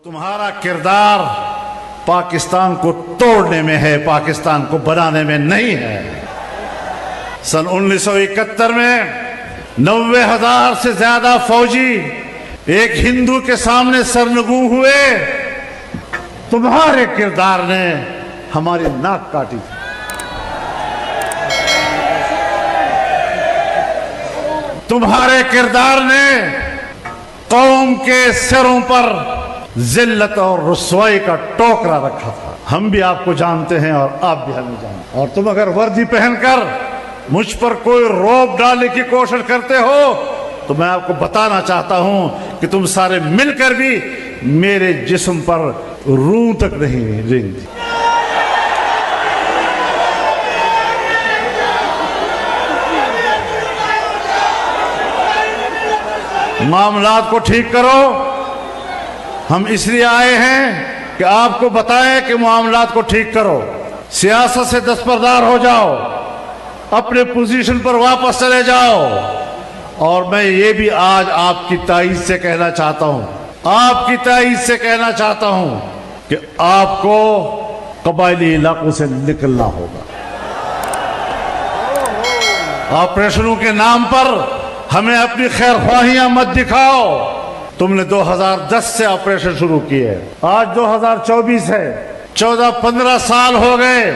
तुम्हारा किरदार पाकिस्तान को तोड़ने में है, पाकिस्तान को बनाने में नहीं है। सन 1971 में 90,000 से ज्यादा फौजी एक हिंदू के सामने सरनगू हुए। तुम्हारे किरदार ने हमारी नाक काटी थी। तुम्हारे किरदार ने कौम के सिरों पर जिल्लत और रुसवाई का टोकरा रखा था। हम भी आपको जानते हैं और आप भी हमें जानते हैं। और तुम अगर वर्दी पहनकर मुझ पर कोई रौब डालने की कोशिश करते हो तो मैं आपको बताना चाहता हूं कि तुम सारे मिलकर भी मेरे जिस्म पर रूह तक नहीं रेंगती। मामलात को ठीक करो। हम इसलिए आए हैं कि आपको बताएं कि मामलात को ठीक करो। सियासत से दस्तबरदार हो जाओ, अपने पोजीशन पर वापस चले जाओ। और मैं ये भी आज आपकी ताईद से कहना चाहता हूं, आपकी ताईद से कहना चाहता हूं कि आपको कबायली इलाकों से निकलना होगा। ऑपरेशनों के नाम पर हमें अपनी खैरख्वाहियां मत दिखाओ। तुमने 2010 से ऑपरेशन शुरू किए, आज 2024 है। 14-15 साल हो गए।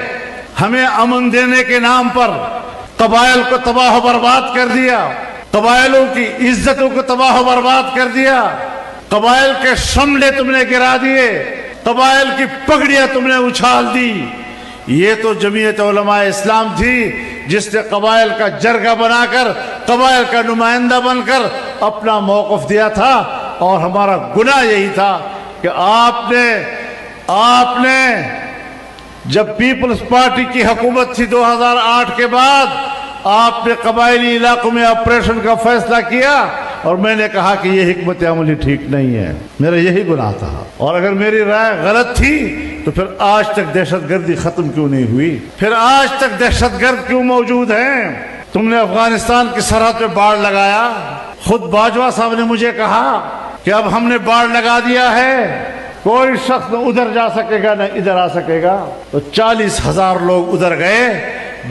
हमें अमन देने के नाम पर कबाइल को तबाह बर्बाद कर दिया, कबाइलों की इज्जतों को तबाह बर्बाद कर दिया। कबाइल के शमले तुमने गिरा दिए, कबाइल की पगड़ियां तुमने उछाल दी। ये तो जमीयत उलमा इस्लाम थी जिसने कबाइल का जरगा बनाकर, कबाइल का नुमाइंदा बनकर अपना मौक़िफ़ दिया था। और हमारा गुनाह यही था कि आपने जब पीपल्स पार्टी की हुकूमत थी 2008 के बाद, आपने कबायली इलाकों में ऑपरेशन का फैसला किया और मैंने कहा कि यह हिकमत अमली ठीक नहीं है। मेरा यही गुनाह था। और अगर मेरी राय गलत थी तो फिर आज तक दहशतगर्दी खत्म क्यों नहीं हुई? फिर आज तक दहशतगर्द क्यों मौजूद हैं? तुमने अफगानिस्तान की सरहद पे बाढ़ लगाया। खुद बाजवा साहब ने मुझे कहा कि अब हमने बाढ़ लगा दिया है, कोई शख्स न उधर जा सकेगा न इधर आ सकेगा। तो 40,000 लोग उधर गए,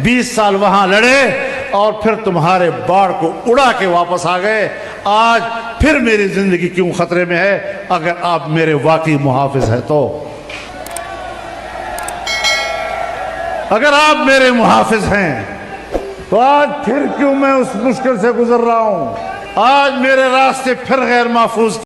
20 साल वहां लड़े और फिर तुम्हारे बाढ़ को उड़ा के वापस आ गए। आज फिर मेरी जिंदगी क्यों खतरे में है? अगर आप मेरे वाकई मुहाफिज हैं तो, अगर आप मेरे मुहाफिज हैं तो आज फिर क्यों मैं उस मुश्किल से गुजर रहा हूं? आज मेरे रास्ते फिर गैर महफूज